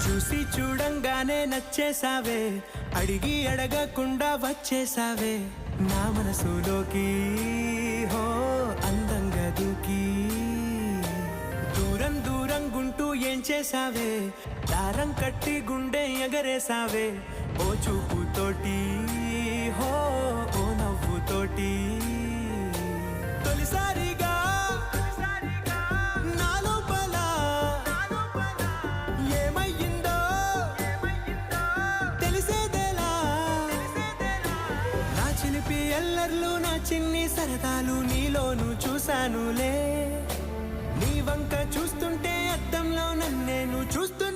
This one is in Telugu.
చూసి చూడంగానే నచ్చేసావే, అడిగి అడగకుండా వచ్చేసావే నా మనసులోకి. హో అందంగా దూకి దూరం దూరం గుంటూ ఏం చేసావే, దారం కట్టి గుండె ఎగరేసావే ఓ చూపుతోటి. హో ఓ నవ్వుతోటి తొలిసారిగా నా లోపల ఏమయ్యిందో తెలిసేదేలా. నా చిలిపి ఎల్లర్లు నా చిన్ని సరదాలు నీలోను చూశానులే. నీ వంక చూస్తుంటే అద్దంలో నన్నేను చూస్తూ